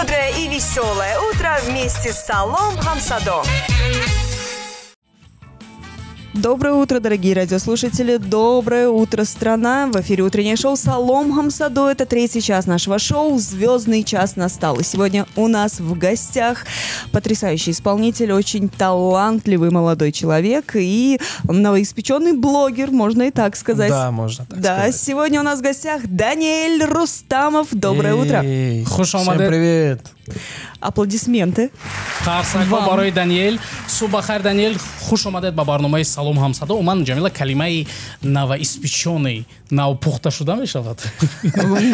бодрое и веселое утро вместе с Салом Хамсадо. Доброе утро, дорогие радиослушатели. Доброе утро, страна. В эфире утреннее шоу «Салом Хамсадо». Это третий час нашего шоу. Звездный час настал. И сегодня у нас в гостях потрясающий исполнитель, очень талантливый молодой человек и новоиспеченный блогер, можно и так сказать. Да, можно так сказать. Да, сегодня у нас в гостях Даниэль Рустамов. Доброе утро. Всем привет. Аплодисменты. Тарсакҳо барои Даниэл. Субахар Даниэл, хуш омадед ба барномаи Салом Хамсадо. Ман ҷамила калимаи новоиспечённый, навпухта шуда мешавад.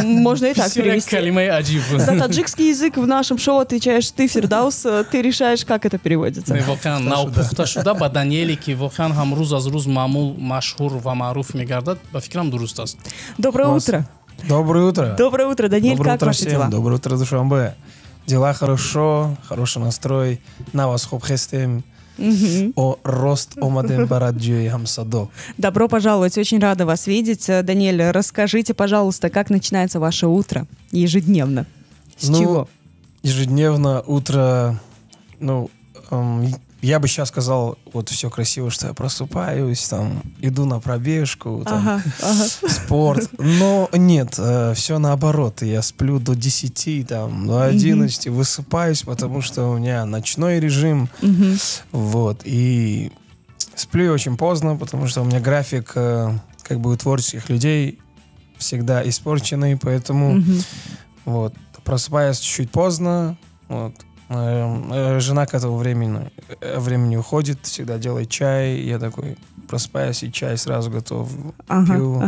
Можно и так перевести. Калимаи аҷиб. За таджикский язык в нашем шоу отвечаешь ты, Фирдаус. Ты решаешь, как это переводится. Воқеан навпухта шуда ба Даниэле ки воқеан ҳам рӯз аз рӯз маъмул, машҳур ва маъруф мегардад, ба фикрам дуруст аст. Доброе утро. Доброе утро. Доброе утро, Даниэль. Доброе как утро ваши всем. дела? Доброе утро, Душанбе. Дела хорошо, хороший настрой. На вас хоп хестем. О рост омадем бараджи Хамсадо. Добро пожаловать, очень рада вас видеть. Даниэль, расскажите, пожалуйста, как начинается ваше утро ежедневно? С чего? Ежедневно утро, я бы сейчас сказал, вот все красиво, что я просыпаюсь, там, иду на пробежку, там, спорт. Но нет, все наоборот. Я сплю до 10, там, до 11, высыпаюсь, потому что у меня ночной режим. Вот, и сплю я очень поздно, потому что у меня график, как бы у творческих людей, всегда испорченный, поэтому вот, просыпаюсь чуть-чуть поздно, вот. Жена к этому времени уходит, всегда делает чай. Я такой просыпаюсь, и чай сразу готов, пью.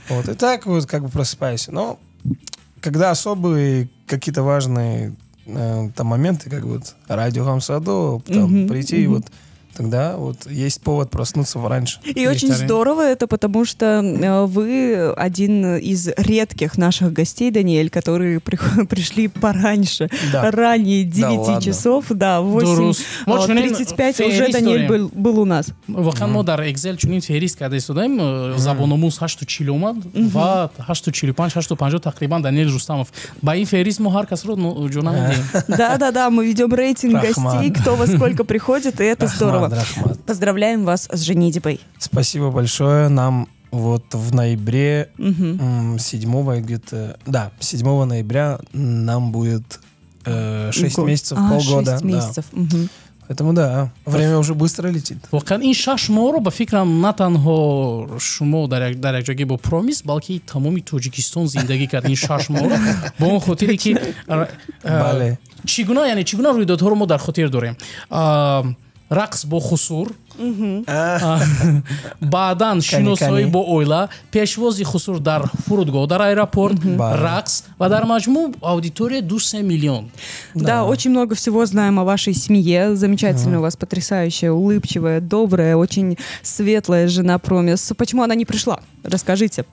Вот, и так вот как бы просыпаюсь. Но когда особые какие-то важные там моменты, как вот радио Хамсадо, там прийти, вот тогда вот есть повод проснуться пораньше. И очень здорово это, потому что вы один из редких наших гостей, Даниэль, которые пришли пораньше, ранее 9 часов, да, 8:35 уже Даниэль был у нас. Воқеан мо дар Excel чунин феҳрист карда истодаем, забономуз 8:40 омад ва 8:45, 8:50 тақрибан Даниэль Рустамов. Ба ин феҳрист мо ҳар касро ҷо намедиҳем. Да, мы ведем рейтинг гостей, кто во сколько приходит, и это здорово. Рахмат. Поздравляем вас с женитьбой. Спасибо большое. Нам вот в ноябре, 7 где-то, 7 ноября нам будет 6 месяцев, полгода. 6 месяцев. Поэтому да, время уже быстро летит. Воқеан ин 6 моҳро ба фикрам на танҳо шумо дар як ҷоги бо промис, балки тамоми Тоҷикистон зиндагӣ кард ин 6 моҳро. Бо он хотире ки чӣ гуна рӯйдодҳоро мо дар хотир дорем. Рақс бо хусур, баъдан шиносоӣ бо оила, пешвози хусур дар фурудгоҳ, дар аэропорт, рақс ва дар маҷмӯъ аудитория 2-3 миллион. Да, очень много всего знаем о вашей семье. Замечательная у вас, потрясающая, улыбчивая, добрая, очень светлая жена Промис. Почему она не пришла? Расскажите.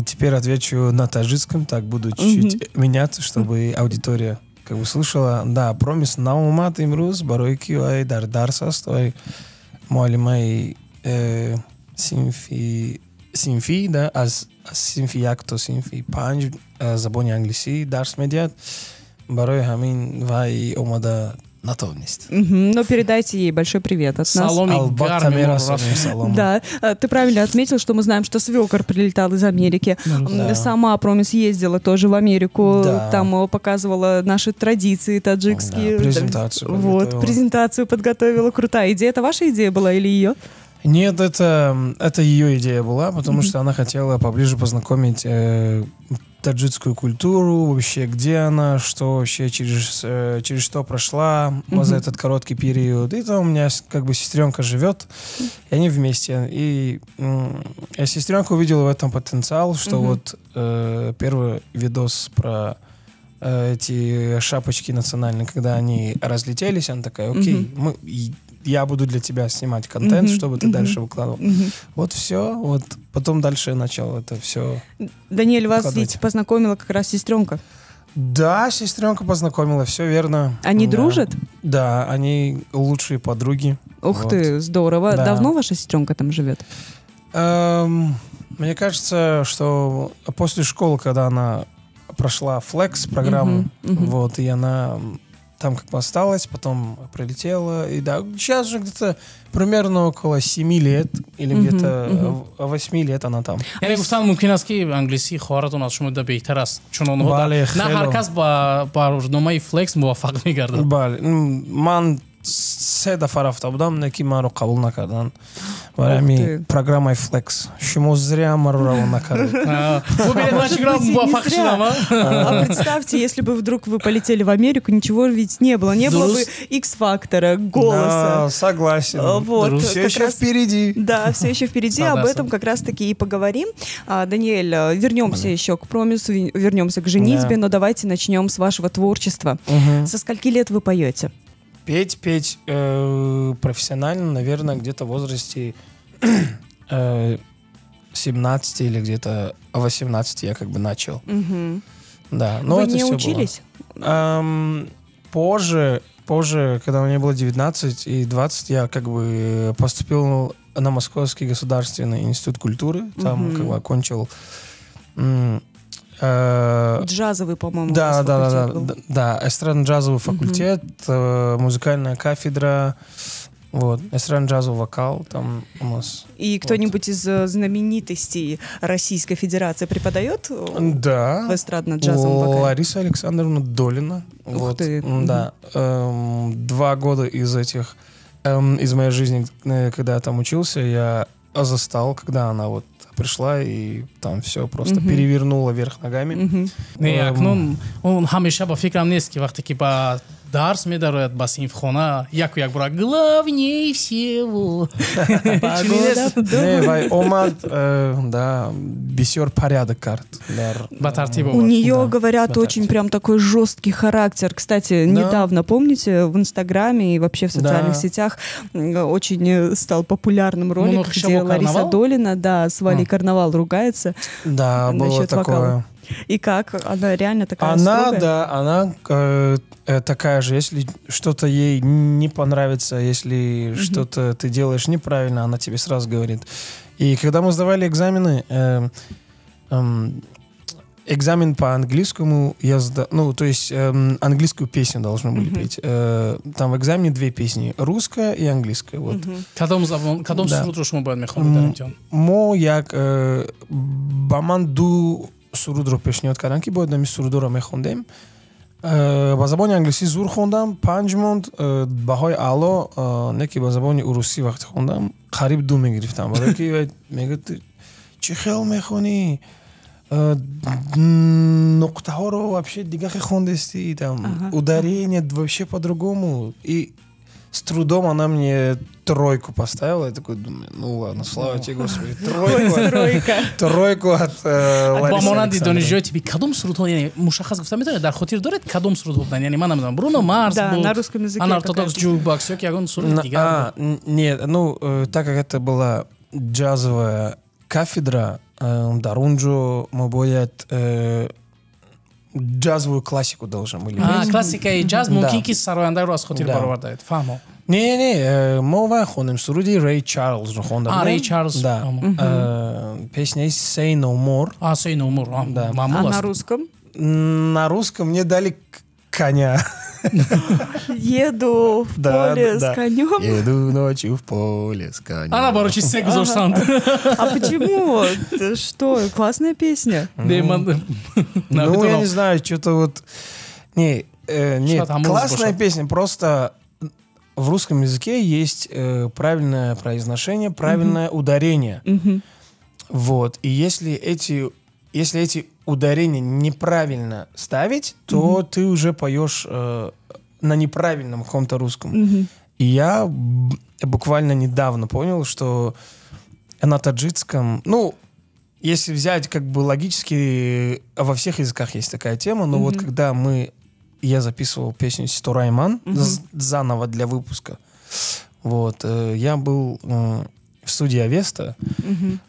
Теперь отвечу на таджикском, так буду чуть-чуть меняться, чтобы аудитория как бы слышала, да, промис наумат имрус, баройки ай дарс аст, ай муалимай синфи, да, аз синфи як то синфи панҷ забони англисӣ дарс медиҳад, барои ҳамин вай омада натовнист. Но передайте ей большой привет от нас. Да, ты правильно отметил, что мы знаем, что свекор прилетал из Америки. Сама Промис ездила тоже в Америку, там показывала наши традиции таджикские. Презентацию подготовила. Крутая идея. Это ваша идея была или ее? Нет, это ее идея была, потому что она хотела поближе познакомить таджикскую культуру, вообще где она, что вообще через что прошла за этот короткий период. И там у меня как бы сестренка живет, и они вместе. И сестренка увидела в этом потенциал, что вот первый видос про эти шапочки национальные, когда они разлетелись, она такая, окей, я буду для тебя снимать контент, чтобы ты дальше выкладывал. Вот все, вот потом дальше я начал это все. Даниэль, вас ведь познакомила как раз сестренка. Да, сестренка познакомила, все верно. Они дружат? Да, они лучшие подруги. Ух ты, здорово. Да. Давно ваша сестренка там живет? Мне кажется, что после школы, когда она прошла Flex программу, вот, и она там как бы осталась, потом прилетела, и да, сейчас же где-то примерно около 7 лет, или где-то 8 лет она там. یعنی گفتم ممکن است که انگلیسی خواهرتون از شما بهتر است چون اونها نه هر کس با برنامه فلکس موفق میگردد. بله من 3 دفعه رفته بودم نکی من رو قبول نکردن برای همین программой Flex. شما зря من رو قبول نکردید. А представьте, если бы вдруг вы полетели в Америку, ничего ведь не было. Не было бы X-фактора, голоса. Да, согласен. Вот, все еще впереди. Да, все еще впереди. Об этом как раз-таки и поговорим. Даниэль, вернемся еще к промису, вернемся к женитьбе, но давайте начнем с вашего творчества. Со скольки лет вы поете? Петь профессионально, наверное, где-то в возрасте 17 или где-то 18 я как бы начал. Да, но вы это не все учились? Позже, когда мне было 19 и 20, я как бы поступил на Московский государственный институт культуры. Там как бы окончил... Джазовый, по-моему, да, эстрадно-джазовый факультет, музыкальная кафедра, вот, эстрадно-джазовый вокал там у нас. И кто-нибудь из знаменитостей Российской Федерации преподает в эстрадно-джазовом вокале? Лариса Александровна Долина. Ух ты. Да. 2 года из моей жизни, когда я там учился, я застал, когда она вот пришла и там все просто перевернула вверх ногами. Не, акнун он ҳамеша ба фикрам нест ки вақте ки ба дарс медарояд ба синфхона яку як бора главнее всего. Не, омад, да, бисёр порядок карт. У нее, говорят, очень прям такой жесткий характер. Кстати, недавно, помните, в Инстаграме и вообще в социальных сетях очень стал популярным ролик, где Лариса Долина, да, с Валей Карнавал ругается. Да, было такое. И как? Она реально такая строгая? Да, она такая же. Если что-то ей не понравится, если что-то ты делаешь неправильно, она тебе сразу говорит. И когда мы сдавали экзамены, экзамен по английскому, то есть английскую песню должны были петь. Там в экзамене 2 песни, русская и английская. Вот. Кадом суруд ро шумо бояд мехонед дар имтиҳон? Мо як ба ман 2 сурудро пешниҳод кардам ки бояд нами сурудоро мехондем. Ба забони англисӣ зур хондам, 5 монд, баҳои аъло, не ки ба забони урусӣ вақти хондам, қариб 2 мегирифтам. Барои ки мегӯфт чӣ хел мехонӣ? Нуқтаҳоро вообще дигаре хондестӣ, там ударение вообще по-другому. И с трудом она мне 3 поставила. Я такой думаю, ну ладно, слава тебе, Господи, 3. Тройку от Ларисы ба монанди Александровны. донишҷӯи тиби кадом сурудҳо, яъне мушаххас гуфта метавонед дар хотир доред кадом сурудҳо буданд? Яъне ман намедонам, Бруно Марс буд, на русском языке Unorthodox Jukebox, ёки ягон суруди дигар буд? Нет, так как это была джазовая кафедра, дар унҷо мо бояд джазовую классику должны были петь. Классикаи джаз мумкин ки сарояндаро аз хотир баровардаед. Фаҳмо. Не, мо ва хонем суруди Рэй Чарльзро хонда. Рэй Чарльз. Да. Песня есть Say No More. Say No More. Да. А на русском? На русском мне дали коня. Еду в поле с конем. Еду ночью в поле с конем. Наоборот, чистый гузошсан. А почему? Что? Классная песня. Ну, я не знаю, что-то вот... Нет, классная песня, просто в русском языке есть правильное произношение, правильное ударение. Вот. И если эти ударения неправильно ставить, то ты уже поешь на неправильном каком-то русском. И я буквально недавно понял, что на таджикском, если взять как бы логически, во всех языках есть такая тема, но вот когда я записывал песню «Ситорайман» заново для выпуска, вот, я был в студии Авеста,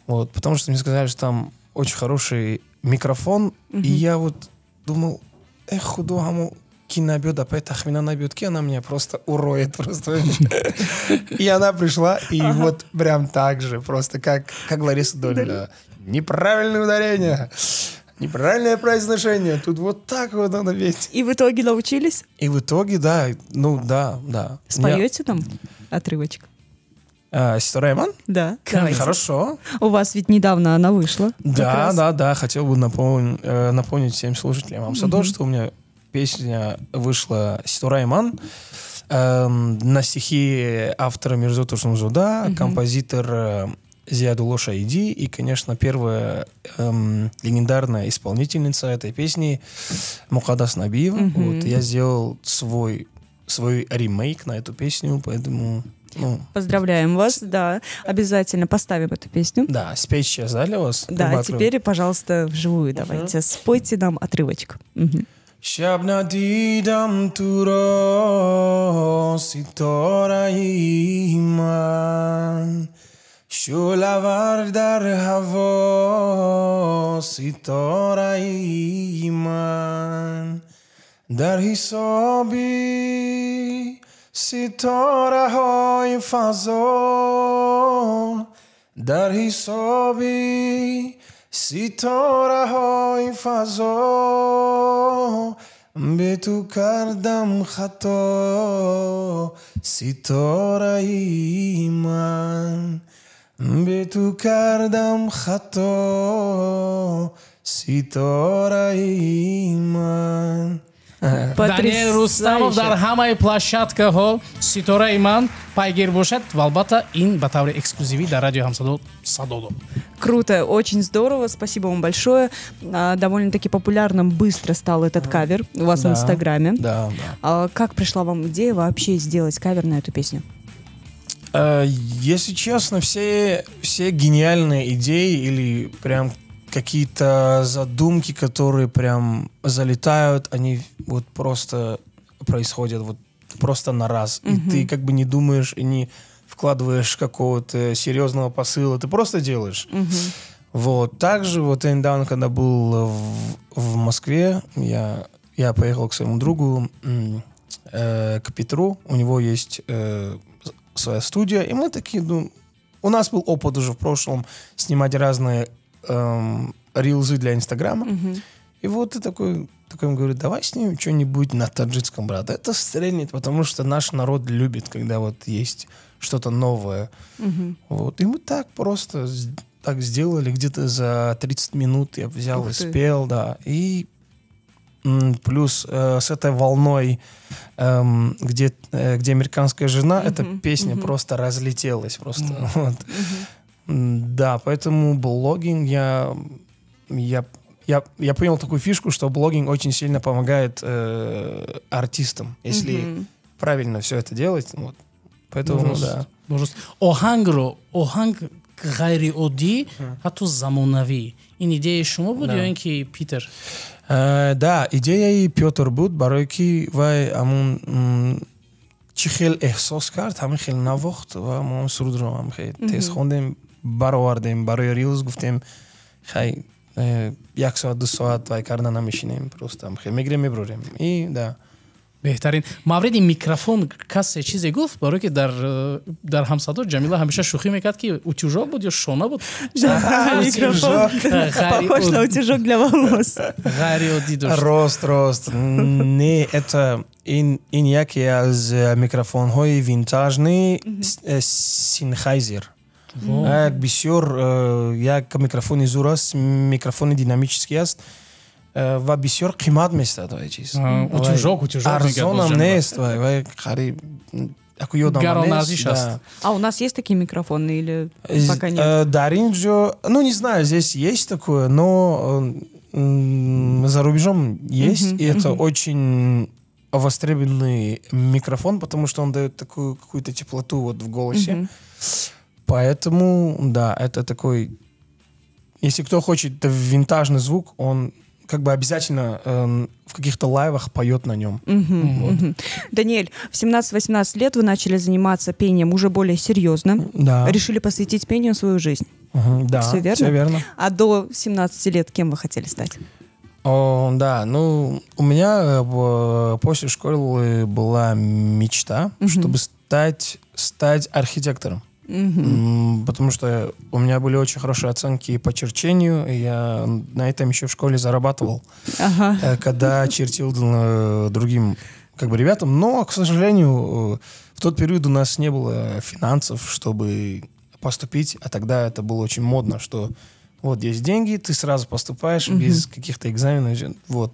вот, потому что мне сказали, что там очень хороший микрофон, и я вот думал, худогаму ки набьет, опять тахмина набьет, ки она меня просто уроет. Просто. И она пришла, и вот прям так же, просто как Лариса Долина. Неправильное ударение. Неправильное произношение. Тут вот так вот надо петь. И в итоге научились? И в итоге, да. Ну, да. Споете там отрывочек? Ситора-Иман? Да, давайте. Хорошо. У вас ведь недавно она вышла. Да. Хотел бы напомнить всем слушателям Амсадо, что у меня песня вышла «Ситора-Иман» на стихи автора Мирзота Шумзуда, композитор Зиадулло Шаиди и, конечно, первая легендарная исполнительница этой песни Мукаддас Набиева. Вот, я сделал свой ремейк на эту песню, поэтому... Поздравляем вас, да. Обязательно поставим эту песню. Да, спеть сейчас, да, для вас? Да, теперь, пожалуйста, вживую давайте. Спойте нам отрывочек. Shabna didam tu ro sitorai iman shulavar dar havo sitorai iman dar hisabi sitara hoy fazo dar hisabi sitara hoy fazo به تو کردم خطا ستاره من به تو کردم خطا ستاره من Даниэл Рустамов дар ҳамаи площадкаҳо Ситораи ман пайгир бошад ва албатта ин ба таври эксклюзивӣ дар радио Ҳамсадо садо дод. Круто, очень здорово, спасибо вам большое. Довольно-таки популярным быстро стал этот кавер у вас в Инстаграме. Да. Как пришла вам идея вообще сделать кавер на эту песню? Если честно, все гениальные идеи или прям какие-то задумки, которые прям залетают, они вот просто происходят вот просто на раз. И ты как бы не думаешь и не вкладываешь какого-то серьезного посыла, ты просто делаешь. Вот. Также вот я недавно, когда был в Москве, я поехал к своему другу, к Петру, у него есть своя студия, и мы такие, у нас был опыт уже в прошлом снимать разные рилзы для Инстаграма. И вот ты такой говорит, давай снимем что-нибудь на таджикском, брат. Это стрельнет, потому что наш народ любит, когда вот есть что-то новое. Вот. И мы так просто так сделали, где-то за 30 минут я взял и спел, да. И плюс с этой волной, где американская жена, эта песня просто разлетелась. Просто. Вот. Да, поэтому блогинг я понял такую фишку, что блогинг очень сильно помогает артистам, если правильно все это делать. Вот. Поэтому, да. Оҳанг ғайриоддӣ, ҳатто замонавӣ. Ин идеяи шумо буд ё ин ки Питер? Да, идеяи Петр буд, барои ки вай амун чӣ хел эҳсос кард, ҳамин хел навохт ва мо сурудро ҳам хел тез хондем, баровардем, барои рилз гуфтем, хай 1 соат 2 соат вай карда намешинем, просто ҳам хел мегирем меброрем. И да. беҳтарин. Мавриди микрофон касе чизе гуфт, барои ки дар Ҳамсадо Ҷамила ҳамеша шӯхӣ мекард ки утюжок буд ё шона буд. Микрофон похож на утюжок для волос. Ғайриоддӣ дошт. Рост. Не, это ин яке аз микрофонҳои винтажни Sennheiser. Бисёр як микрофони зур аст, микрофони динамический аст. ва бисёр қимат местад вай чиз. Утюжок арзонам нест вай хариб ако ёдам гаронарзиш аст. А у нас есть такие микрофоны или пока нет? Дар ин ҷо, не знаю, здесь есть такое, но за рубежом есть, и это очень востребованный микрофон, потому что он дает такую какую-то теплоту вот в голосе. Поэтому, да, это такой... Если кто хочет винтажный звук, он как бы обязательно в каких-то лайвах поет на нем. Вот. Даниэль, в 17-18 лет вы начали заниматься пением уже более серьезно. Да. Решили посвятить пению свою жизнь. Да, все верно? Все верно. А до 17 лет кем вы хотели стать? Да, у меня после школы была мечта, чтобы стать архитектором. Потому что у меня были очень хорошие оценки по черчению, и я на этом еще в школе зарабатывал, когда чертил другим как бы ребятам. Но, к сожалению, в тот период у нас не было финансов, чтобы поступить, а тогда это было очень модно, что вот есть деньги, ты сразу поступаешь без каких-то экзаменов. Вот.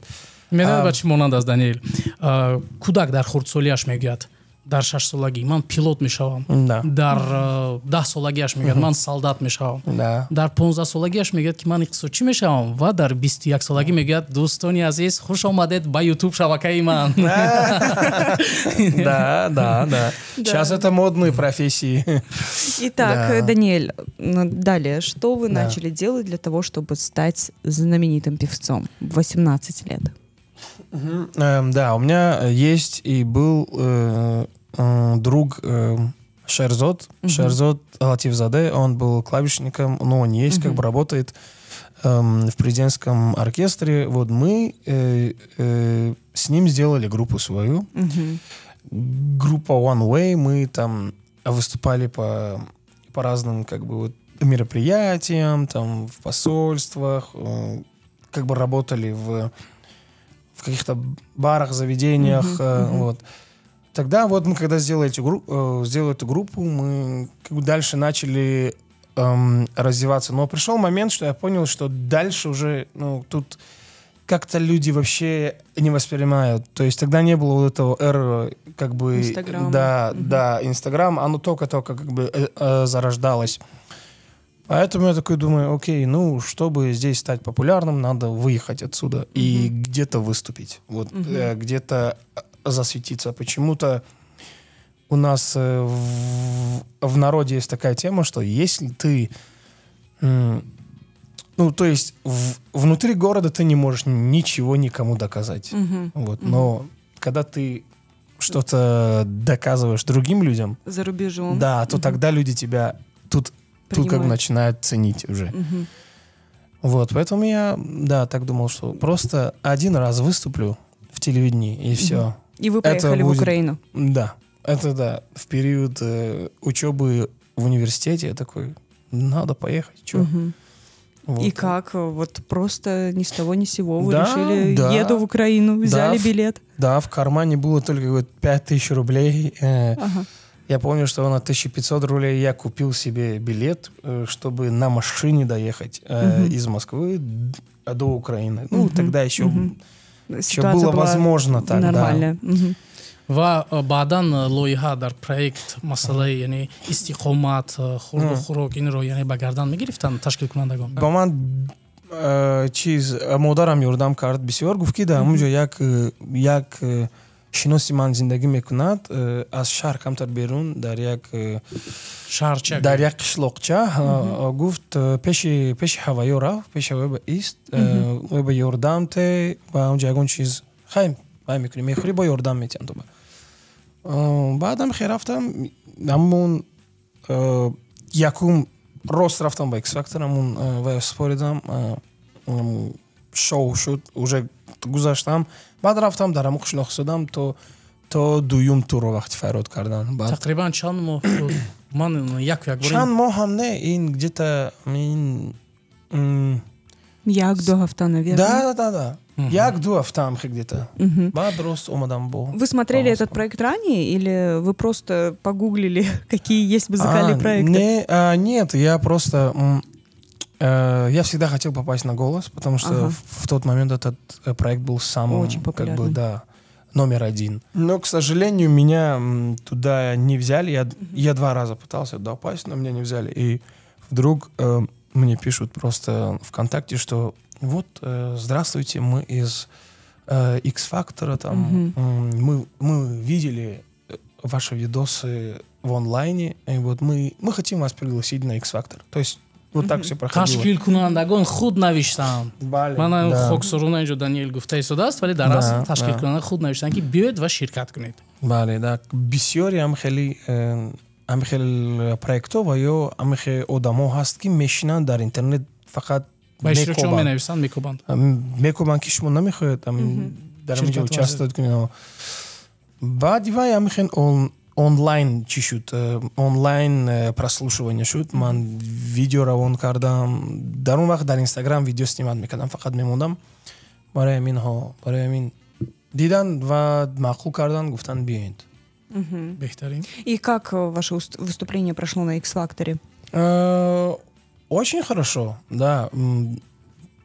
Медал бачи монанд аст Даниэл. Кудак дар хурдсолияш мегӯяд дар 6 солагӣ ман пилот мешавам. Дар 10 солагиаш мегӯяд ман солдат мешавам. Дар 15 солагиаш мегӯяд ки ман иқтисодчӣ мешавам ва дар 21 солагӣ мегӯяд дӯстони азиз хуш омадед ба YouTube шабакаи ман. Да. Сейчас это модные профессии. Итак, Даниэль, далее, что вы начали делать для того, чтобы стать знаменитым певцом в 18 лет? Да, у меня есть и был друг Шерзот Латифзаде, он был клавишником, но он есть, как бы работает в президентском оркестре. Вот мы с ним сделали группу свою. Группа One Way, мы там выступали по разным как бы вот мероприятиям, там в посольствах, как бы работали в каких-то барах, заведениях. Вот. Тогда вот мы, когда сделали эту группу, мы как бы дальше начали развиваться. Но пришел момент, что я понял, что дальше уже тут как-то люди вообще не воспринимают. То есть тогда не было вот этого эра, как бы... Инстаграма. Да, Инстаграм, оно только-только как бы зарождалось. Поэтому я такой думаю, окей, чтобы здесь стать популярным, надо выехать отсюда и где-то выступить. Вот, где-то засветиться. Почему-то у нас в народе есть такая тема, что если ты... то есть внутри города ты не можешь ничего никому доказать. Вот, но когда ты что-то доказываешь другим людям... За рубежом. Да, то тогда люди тебя тут как бы начинают ценить уже. Вот, поэтому я, так думал, что просто один раз выступлю в телевидении, и все. И вы поехали в Украину. Да, это в период учебы в университете я такой, надо поехать, что? Вот. И как? Вот просто ни с того ни с сего вы решили, еду в Украину, взяли билет? Да, в кармане было только 5000 рублей. Я помню, что на 1500 рублей я купил себе билет, чтобы на машине доехать из Москвы до Украины. Тогда еще было возможно так. Нормально. ва баъдан лоиҳа дар проект масъалаи яъне истиқомат хурду хӯрок инро яъне ба гардан мегирифтанд ташкилкунандагон? Ба ман модарам ёрдам кард бисёр. Гуфт ки дар ҳамунҷо як шиноси ман зиндагӣ мекунад аз шаҳр камтар берун дар як қишлоқча. Гуфт пеши ҳаваё рафт, пеши ҳаваё ист, ба ёрдам те ва онҷо ягон чиз хай мекунӣ, мехӯрӣ бо ёрдам метиҳанд. баъдам хе рафтам ҳамун якум рост рафтам ба X-Factor, ҳамун ва споридам, шоу шуд, уже гузаштам. баъд рафтам дар ҳамун қишлоқ истодам то дуюм турро вақти файрод кардан. Тақрибан чанд моҳ шуд? Ман чанд моҳ ҳам не, ин где-то як-ду ҳафта, наверное. Да. Як-ду ҳафта где-то. Баъд рост омадам бо. Вы смотрели этот проект ранее или вы просто погуглили, какие есть музыкальные проекты? Нет, я просто... Я всегда хотел попасть на «Голос», потому что в тот момент этот проект был самым... Очень популярным. Номер один. Но, к сожалению, меня туда не взяли. Я 2 раза пытался туда попасть, но меня не взяли. И вдруг мне пишут просто ВКонтакте, что вот, здравствуйте, мы из X-Factor, там, мы видели ваши видосы в онлайне, и вот мы хотим вас пригласить на X-Factor. То есть вот так все проходило. Ташкилкунандагон худ навиштанд. Ман хоксоруна инҷо Даниэл гуфта истодааст, вале дар асл ташкилкунанда худ навиштанд ки биёед ва ширкат кунед. Бале, да. Бисёри ҳам хел проектҳо ва ё ҳам хел одамҳо ҳаст ки мешинанд дар интернет фақат мекобанд ки шумо намехоҳед дар ҳаминҷо участвовать кунед. Баъди вай ҳам хел онлайн чӣ шуд, онлайн прослушивание шуд. Ман видео равон кардам. Дар он вақт дар Инстаграм видео снимат мекардам, фақат мемондам. Барои ҳамин дидан ва маъқул кардан, гуфтан биёед. Бехтарин. И как ваше выступление прошло на X-Factor? Очень хорошо, да.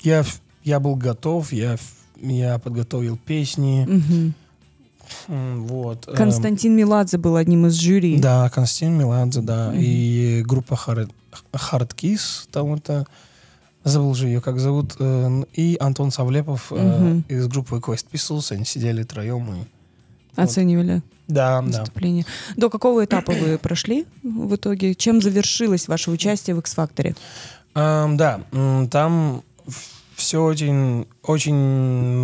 Я был готов, я подготовил песни. Вот. Константин Меладзе был одним из жюри. Да, Константин Меладзе, да. И группа Hard Kiss, там-то, забыл же ее, как зовут, и Антон Савлепов из группы Quest Pistols, они сидели троем и... Оценивали выступление. Да. До какого этапа вы прошли в итоге? Чем завершилось ваше участие в X-Factor? Да, там все очень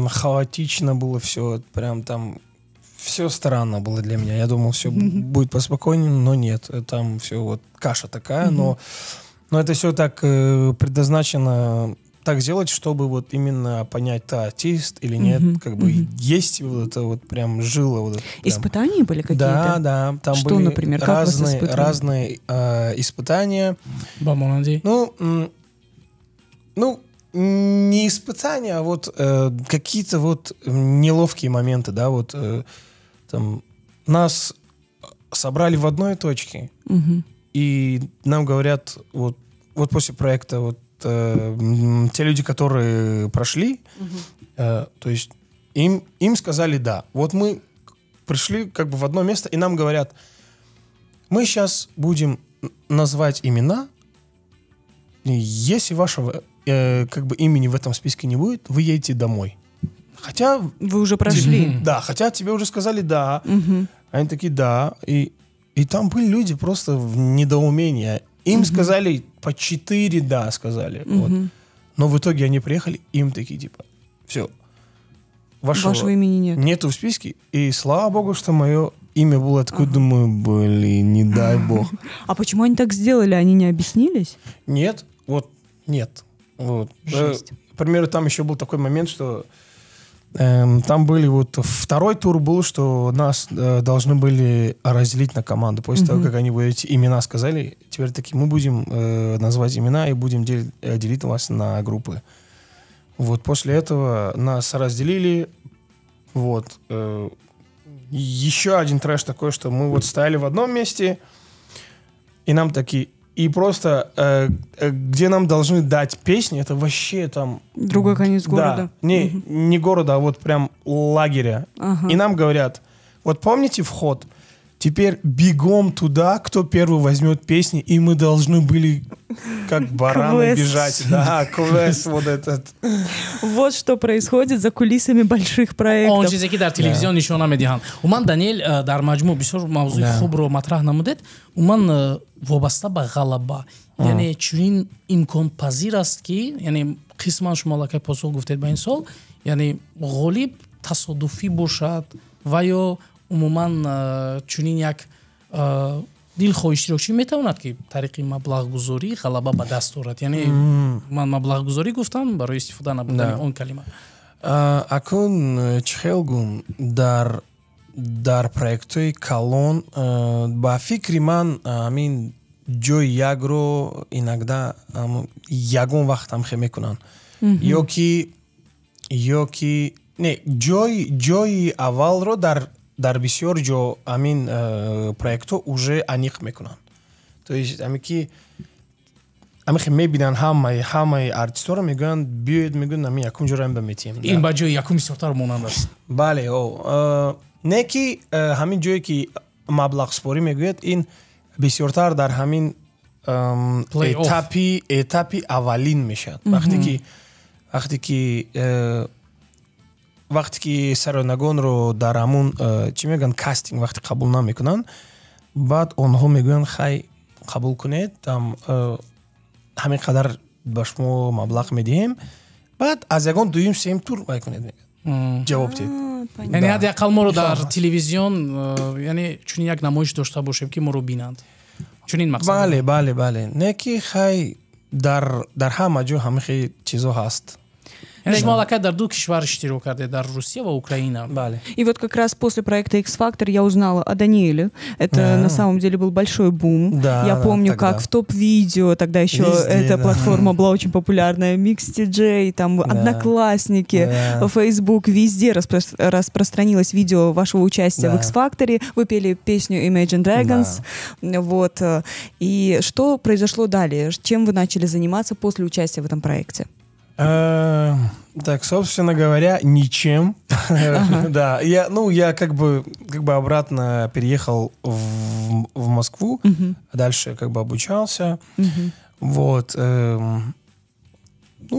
хаотично было, все прям там... Все странно было для меня. Я думал, все будет поспокойнее, но нет. Там все вот каша такая, но это все так предназначено так сделать, чтобы вот именно понять, ты артист или нет. Как бы есть вот это вот прям жило. Вот это прям. Испытания были какие-то? Да. Там что, были например, как вас испытывали? разные испытания. Ну, не испытания, а вот какие-то вот неловкие моменты, да, вот там нас собрали в одной точке, и нам говорят, вот после проекта, вот те люди, которые прошли, то есть им сказали да. Вот мы пришли как бы в одно место, и нам говорят, мы сейчас будем называть имена, если вашего как бы имени в этом списке не будет, вы едете домой. Хотя... Вы уже прошли. Да, хотя тебе уже сказали да. Они такие да. И там были люди просто в недоумении. Им сказали по 4 да, сказали. Вот. Но в итоге они приехали, им такие типа, все. Вашего имени нет. Нету в списке. И слава богу, что мое имя было такое, думаю, блин, не дай бог. А почему они так сделали? Они не объяснились? Нет, нет. Вот. К примеру, там еще был такой момент, что там были вот второй тур был, что нас должны были разделить на команды. После того, как они эти имена сказали, теперь такие, мы будем назвать имена и будем делить вас на группы. Вот после этого нас разделили. Вот. Еще один трэш такой, что мы вот стояли в одном месте, и нам такие... И просто, где нам должны дать песни, это вообще там... Другой конец города. Да, не города, а вот прям лагеря. И нам говорят, вот помните вход? Теперь бегом туда, кто первый возьмет песни, и мы должны были как бараны бежать. Да, квест вот этот. Вот что происходит за кулисами больших проектов. Он чизе ки дар телевизион нишона медиҳанд. Уман Даниэл дар маҷмӯъ бисёр мавзӯи хубро матрах намудед. Уман вобаста ба ғалаба. Яъне чунин имконпазир аст ки, яъне қисман шумо лакай посух гуфтед ба ин сол, яъне ғолиб тасодуфӣ бошад ва ё умуман чунин як дилхоҳи иштирокчӣ метавонад ки тариқи маблағгузорӣ ғалаба ба даст орад. Яъне ман маблағгузорӣ гуфтам барои истифода набудани он калима. Акун чихелгум дар проектҳои калон ба фикри ман ҳамин ҷои якро иногда ягон вақт ҳамхе мекунанд. Ё ки не ҷои аввалро дар бисёр ҷо ҳамин проектҳо уже аниқ мекунанд. То есть ҳамин мебинанд ҳамаи артистҳоро мегӯянд биёед, мегӯянд ҳамин якум ҷоро ба метиҳем. Ин ба ҷои якум бисёртар монанд аст. Бале, не ки ҳамин ҷое ки маблағспорӣ мегӯяд, ин бисёртар дар ҳамин этапи аввалин мешавад. Вақте ки сароянагонро дар ҳамун чӣ мегӯянд кастинг вақте қабул намекунанд, баъд онҳо мегӯянд хай қабул кунед, там ҳамин қадар ба шумо маблағ медиҳем, баъд аз ягон дуюм сеюм тур вай кунед, ҷавоб диҳед. Яъне ҳадақал моро дар телевизион яъне чунин як намоиш дошта бошем ки моро бинанд. Чунин мақсад. Бале. Не ки хай дар ҳама ҷо ҳамин хел чизо ҳаст. یعنی شما علاقه در دو کشور اشتراک کرده در روسیه و اوکراина. Бали. И вот как раз после проекта X-Factor я узнала о Данииле. Это на самом деле был большой бум. Да, я да, помню, тогда. как в топ-видео, тогда еще Везде, эта да. платформа была очень популярная, MixTJ, там Одноклассники, Да. Facebook, везде распространилось видео вашего участия в Да. X-Factor. Вы пели песню Imagine Dragons. Вот. И что произошло далее? Чем вы начали заниматься после участия в этом проекте? Так, собственно говоря, ничем. Да, я как бы обратно переехал в Москву, дальше как бы обучался. Вот.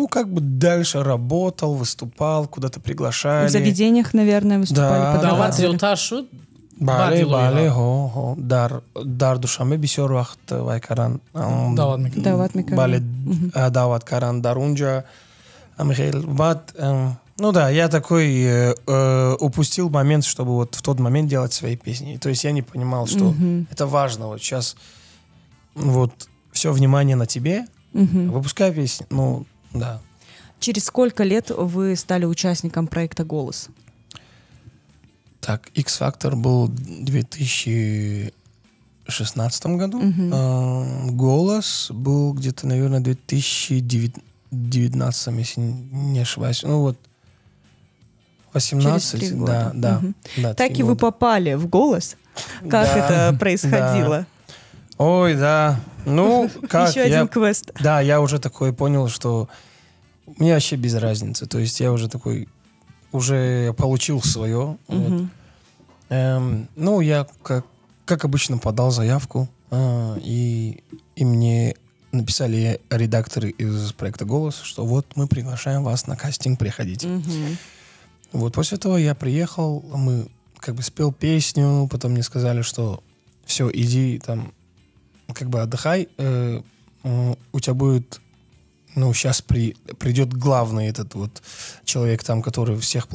Как бы дальше работал, выступал, куда-то приглашали. В заведениях, наверное, выступали, Да. дават подавали. зиёдтар шуд Бале, дар душанбе бисёр вақт вай кардан. дават мекунад. Дават мекунад. Бале, дават кардан дар унҷа. Я такой упустил момент, чтобы вот в тот момент делать свои песни. То есть я не понимал, что это важно. Вот сейчас вот все внимание на тебе, выпускай песни. Да. Через сколько лет вы стали участником проекта «Голос»? Так, X-Factor был в 2016 году. «Голос» был где-то, наверное, в 2019, если не ошибаюсь. 18, Через 3 года. да. Так 3 и вы года. попали в «Голос». Как Да, это происходило? да. Ой, да. Как? Еще один квест. Да, я уже такой понял, что мне вообще без разницы. То есть я уже такой, уже получил свое. Вот. Я, как обычно, подал заявку, и мне написали редакторы из проекта «Голос», что вот мы приглашаем вас на кастинг, приходите. Вот после этого я приехал, мы как бы спел песню, потом мне сказали, что все, иди там, как бы отдыхай, у тебя будет, сейчас придет главный этот вот человек там, который всех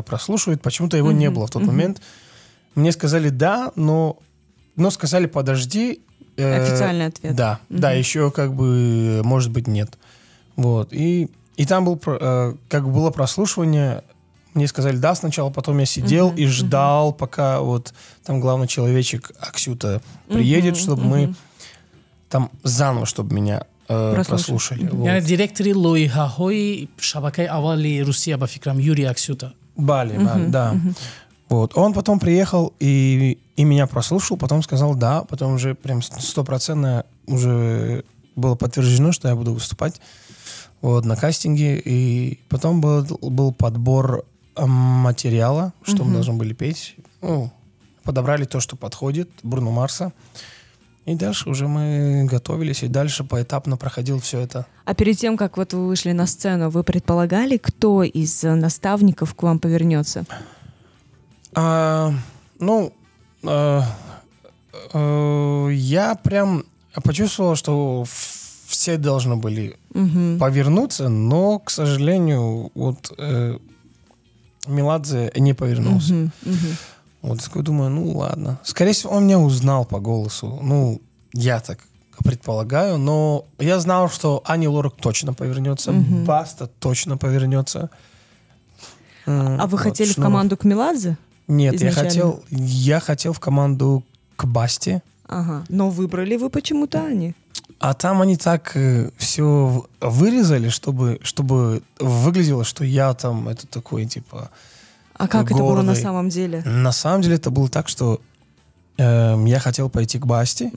прослушивает. Почему-то его не было в тот момент. Мне сказали да, но сказали подожди. Официальный ответ. Да, да, еще как бы, может быть, нет. Вот, и там было прослушивание. Мне сказали да сначала, потом я сидел и ждал, пока вот там главный человечек Аксюта приедет, чтобы мы там заново, чтобы меня прослушали. Вот. یعنی директори лоиҳаҳои шабакаи аввали Русия ба фикрам Юрий Аксюта. Бали, да. Вот. Он потом приехал и меня прослушал, потом сказал да, потом уже прям 100% уже было подтверждено, что я буду выступать на кастинге. И потом был подбор материала, что мы должны были петь. Подобрали то, что подходит, Бруно Марса. И дальше уже мы готовились, и дальше поэтапно проходил все это. А перед тем, как вот вы вышли на сцену, вы предполагали, кто из наставников к вам повернется? Я прям почувствовал, что все должны были повернуться, но, к сожалению, Меладзе не повернулся. Вот, такой думаю, ладно. Скорее всего, он меня узнал по голосу. Я так предполагаю, но я знал, что Ани Лорак точно повернется, Баста точно повернется. А вы хотели в команду к Меладзе? Нет, изначально? я хотел в команду к Басте. Ага, но выбрали вы почему-то Ани. А там они так все вырезали, чтобы выглядело, что я там это такой, типа, А как гордый. это было на самом деле? На самом деле это было так, что я хотел пойти к Басте,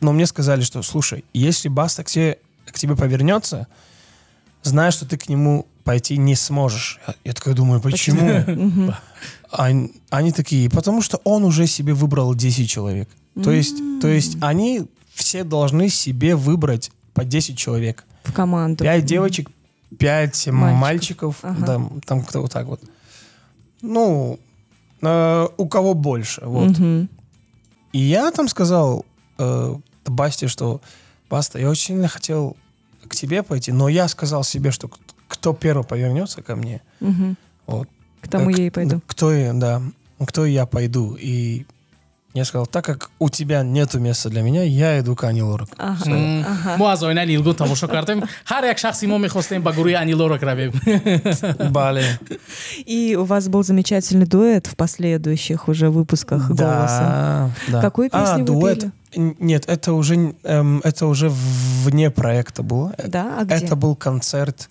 но мне сказали, что, слушай, если Баста к тебе повернется, знай, что ты к нему пойти не сможешь. Я такой думаю, почему? Они такие, потому что он уже себе выбрал 10 человек. То есть они все должны себе выбрать по 10 человек. В команду. 5 девочек, 5 мальчиков. Ага. Там кто вот так вот. У кого больше. Вот. И я там сказал Басте, что Баста, я очень сильно хотел к тебе пойти, но я сказал себе, что кто первый повернется ко мне, вот, к тому я и пойду. кто я пойду. И я сказал, так как у тебя нету места для меня, я иду к Ани Лорак. мо аз оинаи Илгун тамошо кардем. Ҳар як шахси мо мехостем ба гурӯҳи Ани Лорак равем. Бале. И у вас был замечательный дуэт в последующих уже выпусках «Голоса». Да. Какую песню вы дуэт? пели? Нет, это уже вне проекта было. Да? А где? Это был концерт,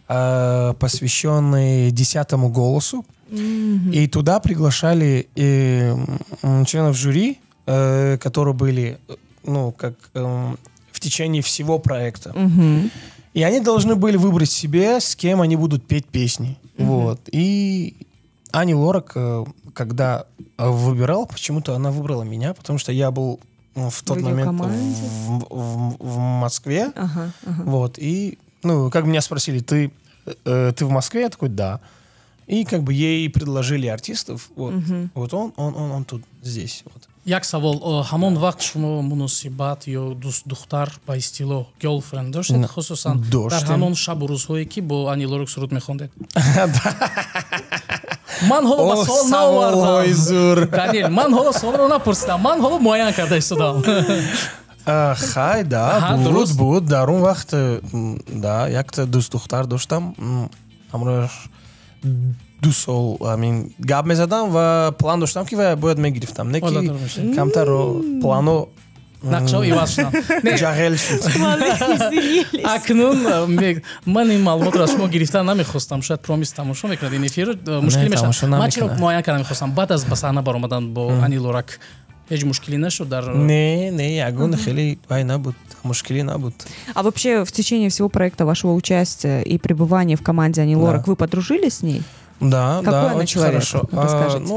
посвященный 10-му голосу. И туда приглашали членов жюри, которые были, в течение всего проекта. И они должны были выбрать себе, с кем они будут петь песни. Вот. И Ани Лорак, когда выбирала, почему-то она выбрала меня, потому что я был в тот момент в Москве. Вот. И, как меня спросили, ты в Москве? Я такой, да. И как бы ей предложили артистов. Вот, вот он тут, здесь. Вот. Як савол, ҳамон вақт шумо муносибат ё дӯст духтар ба истилоҳ girlfriend доштед, хусусан дар ҳамон шабу рӯзҳое ки бо Ани Лорак суруд мехондед? Ман ҳоло ба суол наовардам. Даниэл, ман ҳоло суолро напурсидам, ман ҳоло муайян карда истодам. Хай, да, буд. Дар он вақт, да, якта дӯст духтар доштам. Ҳамроҳ 2 сол гап мезадам ва план доштам ки бояд мегирифтам. Не ки камтаро плано нақшаҳо иваз шудам. ҷағел шуд. Акнун ман ин маълумотро аз шумо гирифта намехостам. Шояд промис тамошо мекунад ин эфирро, мушкилӣ мешавад. Ман чиро муайян карда мехостам баъд аз ба саҳна баромадан бо Ани Лорак ҳеҷ мушкилӣ нашуд дар... Не, ягон хеле набуд. Мушкилӣ набуд. А вообще в течение всего проекта вашего участия и пребывания в команде Ани Лорак вы подружились с ней? Да, какой она очень человек? Хорошо. Расскажите.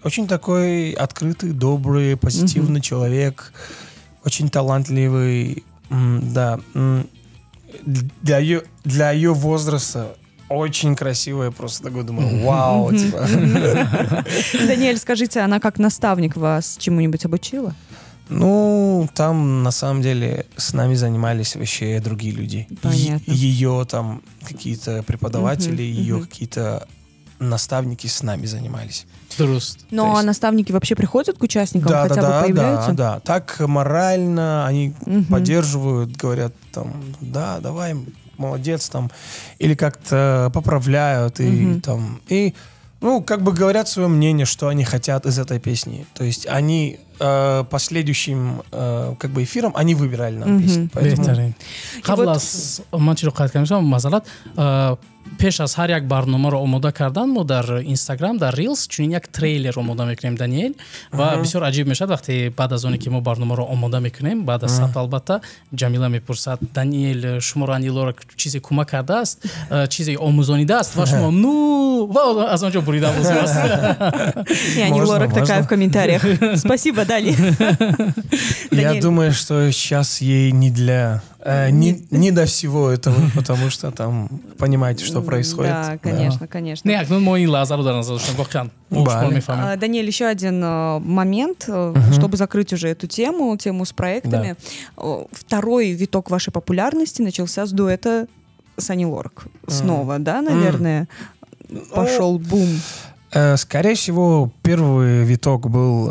Очень такой открытый, добрый, позитивный человек, очень талантливый, да. Для ее возраста очень красивая, просто такой думаю, вау, типа. Даниэль, скажите, она как наставник вас чему-нибудь обучила? Там на самом деле с нами занимались вообще другие люди. Понятно. Ее там какие-то преподаватели, ее какие-то наставники с нами занимались. Ну, а наставники вообще приходят к участникам, хотя бы появляются? Да. Так морально они поддерживают, говорят там, да, давай, молодец там, или как-то поправляют как бы говорят свое мнение, что они хотят из этой песни. То есть они последующим как бы эфиром они выбирали нам песню. Беҳтарин. Қабл аз ман чиро қайд кардам, мазалат, пеш аз ҳар як барномаро омода кардан мо дар Instagram, дар Reels чунин як трейлер омода мекунем, Даниэл, ва бисёр аҷиб мешавад вақте баъд аз оне ки мо барномаро омода мекунем, баъд аз сабт албатта, Ҷамила мепурсад, Даниэл, шуморо Ани Лорак чизе кӯмак кардааст, чизе омӯзонидааст ва шумо ва аз онҷо бурида бозиаст. И Ани Лорак такая в комментариях. Спасибо, Дали. Я думаю, что сейчас ей не до всего этого, потому что там понимаете, что происходит. Да, конечно. Не, мо ин лаҳзаро дар назар доштам, воқеан. Даниэль, еще один момент, чтобы закрыть уже эту тему с проектами. Второй виток вашей популярности начался с дуэта с Ани Лорак. Снова, да, наверное, пошел бум. Скорее всего, первый виток был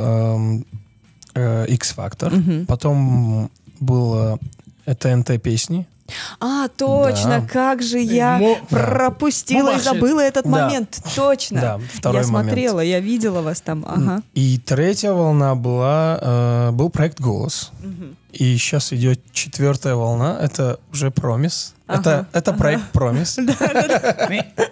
X-Factor, потом был ТНТ песни. Точно, да. Как же я пропустила и забыла этот момент. Точно. Да, второй я смотрела, я видела вас там. Ага. И третья волна был проект «Голос». И сейчас идет 4-я волна, это уже «Промис». Это проект «Промис».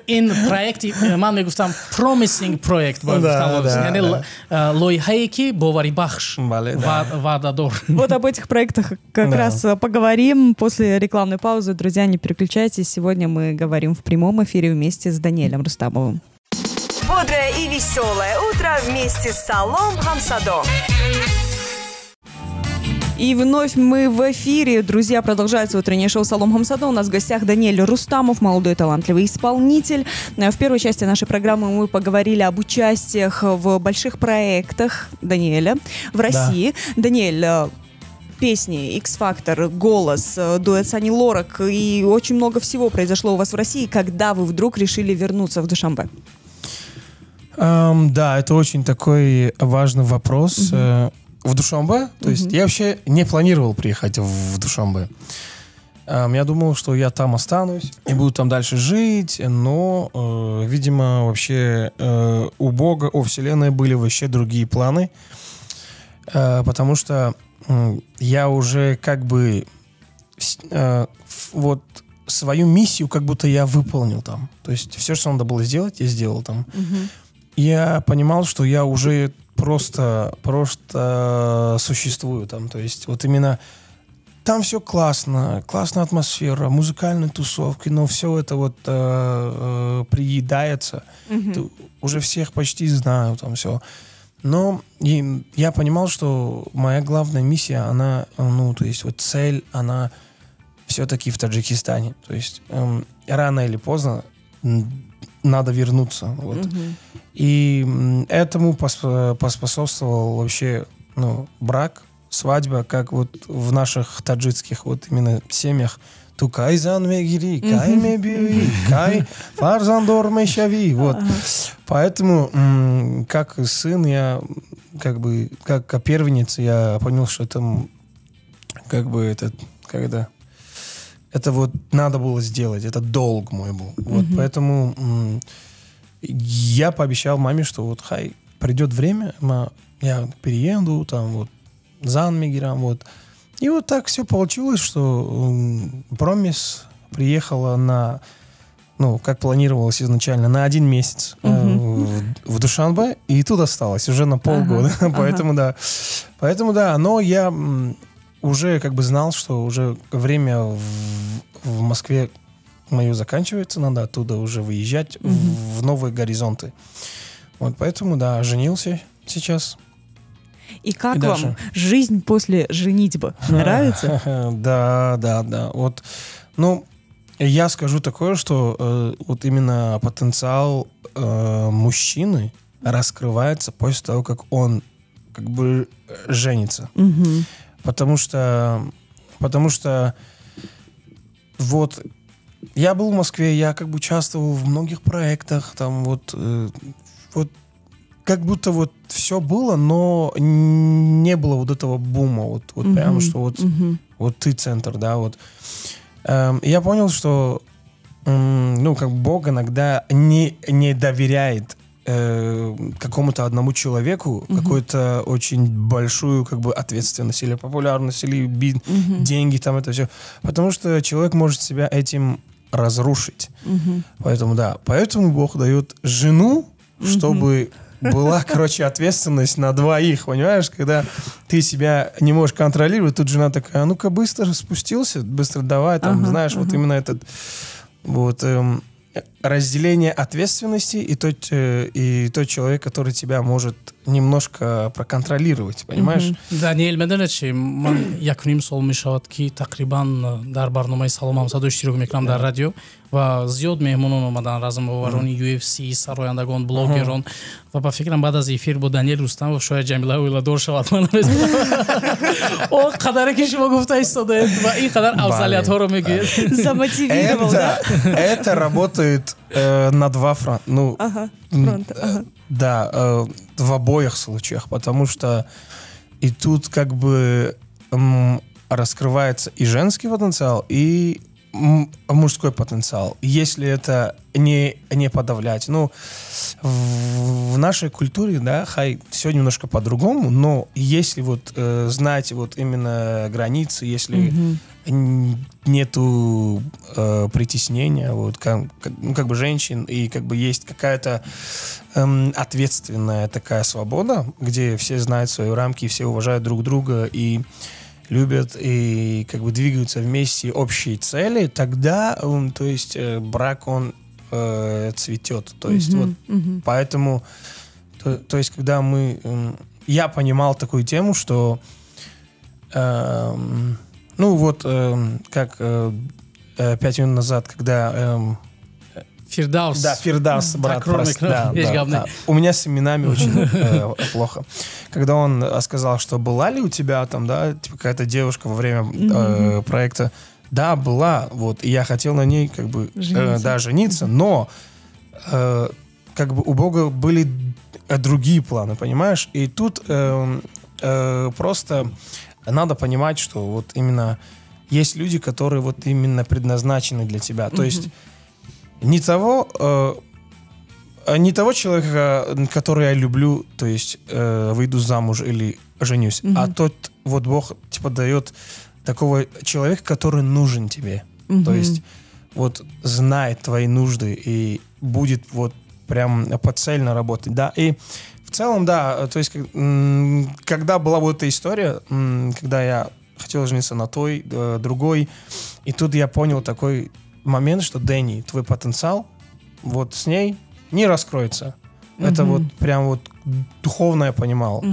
In проекте, ман мегуфтам promising проект. Лоиҳае ки боварибахш, ваъдадор. Вот об этих проектах как раз поговорим после рекламной паузы. Друзья, не переключайтесь. Сегодня мы говорим в прямом эфире вместе с Даниэлем Рустамовым. Бодрое и веселое утро вместе с Салом Хамсадо. И вновь мы в эфире. Друзья, продолжается утреннее шоу «Салом Хамсадо». У нас в гостях Даниэль Рустамов, молодой талантливый исполнитель. В первой части нашей программы мы поговорили об участиях в больших проектах Даниэля в России. Да. Даниэль, песни, X-Factor, «Голос», дуэт с Ани Лорак и очень много всего произошло у вас в России, когда вы вдруг решили вернуться в Душанбе. Да, это очень такой важный вопрос. В Душанбе, то есть я вообще не планировал приехать в Душанбе. Я думал, что я там останусь и буду там дальше жить, но, видимо, вообще у Бога, у Вселенной были вообще другие планы, потому что я уже как бы вот свою миссию как будто я выполнил там. То есть все, что надо было сделать, я сделал там. Я понимал, что я уже просто существую там. То есть вот именно там все классно, классная атмосфера, музыкальные тусовки, но все это вот приедается. Уже всех почти знаю, там все. Но я понимал, что моя главная миссия, она, ну, то есть вот цель, она все-таки в Таджикистане. То есть рано или поздно надо вернуться. Вот. И этому поспособствовал вообще, ну, брак, свадьба, как вот в наших таджикских вот именно семьях. Тукай зан мегири, кай мебиви, кай фарзандор мешави. Вот. Поэтому, как сын, я как бы, как первенец, я понял, что это как бы это вот надо было сделать, это долг мой был. Вот, поэтому я пообещал маме, что вот придет время, я перееду, там вот, зан мегирам, вот. И вот так все получилось, что Промис приехала на, ну, как планировалось изначально, на 1 месяц в Душанбе, и тут осталось уже на полгода. Поэтому да, но я уже как бы знал, что уже время в Москве мое заканчивается, надо оттуда уже выезжать в новые горизонты. Вот поэтому, да, женился сейчас. И как вам жизнь после женитьбы? Нравится? Да. Вот, ну, я скажу такое, что вот именно потенциал мужчины раскрывается после того, как он как бы женится. Потому что вот я был в Москве, я как бы участвовал в многих проектах, там вот как будто вот все было, но не было вот этого бума, вот прямо, что вот ты центр, да, вот. Я понял, что, ну, как Бог иногда не доверяет какому-то одному человеку какую-то очень большую как бы ответственность или популярность, или деньги, там это все. Потому что человек может себя этим разрушить. Поэтому Бог дает жену, чтобы была, короче, ответственность на двоих, понимаешь? Когда ты себя не можешь контролировать, тут жена такая, ну-ка быстро спустился, быстро давай, там, знаешь, вот именно этот вот разделение ответственности и тот человек, который тебя может немножко проконтролировать, понимаешь? Да, не эльмеден чи ман якуним сол мешавад ки тақрибан дар барномаи Салом ҳамсадо иштирок мекунам дар радио ва зиёд меҳмонон омадан, размоварони UFC, сарояндагон, блогерон ва ба фикрам баъд аз эфир бо Даниэл Рустамов шояд Ҷамила оиладор шавад. О қадаре ки шумо гуфта истодаед ва ин қадар афзалиятҳоро мегӯед. Замотивировал, да? Это работает на два фронта. Ну, да, в обоих случаях, потому что и тут как бы раскрывается и женский потенциал, и мужской потенциал, если это не подавлять. Ну, в нашей культуре, да, все немножко по-другому, но если вот знать вот именно границы, если нету притеснения, вот, как бы женщин, и как бы есть какая-то ответственная такая свобода, где все знают свои рамки, все уважают друг друга и любят и как бы двигаются вместе общие цели, тогда, то есть брак, он цветет. То есть вот поэтому, то есть когда я понимал такую тему, что ну вот как 5 минут назад, когда Фирдаус. Да, Фирдаус, брат. Да. У меня с именами очень плохо. Когда он сказал, что была ли у тебя там, да, типа какая-то девушка во время проекта, да, была, вот, и я хотел на ней как бы жениться, но как бы у Бога были другие планы, понимаешь? И тут просто надо понимать, что вот именно есть люди, которые вот именно предназначены для тебя. То есть не того человека, который я люблю, то есть выйду замуж или женюсь, а тот вот Бог типа дает такого человека, который нужен тебе. То есть вот знает твои нужды и будет вот прям поцельно работать, да. И в целом, да, то есть когда была вот эта история, когда я хотел жениться на той, другой, и тут я понял такой момент, что Дэнни, твой потенциал вот с ней не раскроется. Это вот прям вот духовно я понимал.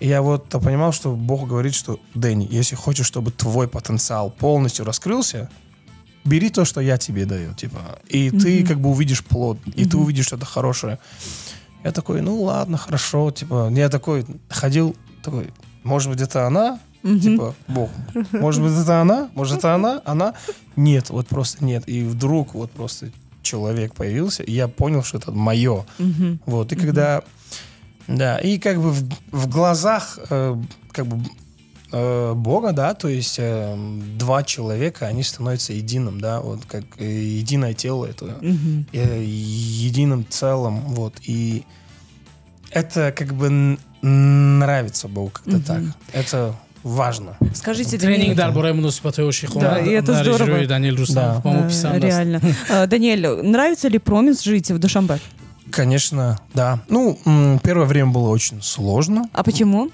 И я вот понимал, что Бог говорит, что Дэнни, если хочешь, чтобы твой потенциал полностью раскрылся, бери то, что я тебе даю, типа. И ты как бы увидишь плод, и ты увидишь что-то хорошее. Я такой, ну ладно, хорошо, типа. Я такой ходил, такой, может быть, это она? Типа, Бог. Может быть, это она? Может, это она? Нет, вот просто нет. И вдруг вот просто человек появился, и я понял, что это мое. Вот, и когда... Да, и как бы в глазах как бы Бога, да, то есть два человека, они становятся единым, да, вот как единое тело, это единым целым, вот, и это как бы нравится Богу как-то так, это важно. Скажите, Тренинг дарбораи муносибатҳои ошиқона. Да, и это здорово. Даниэль Рустамов. Реально. Даниэль, нравится ли Промис жить в Душанбе? Конечно, да. Ну, первое время было очень сложно. А почему?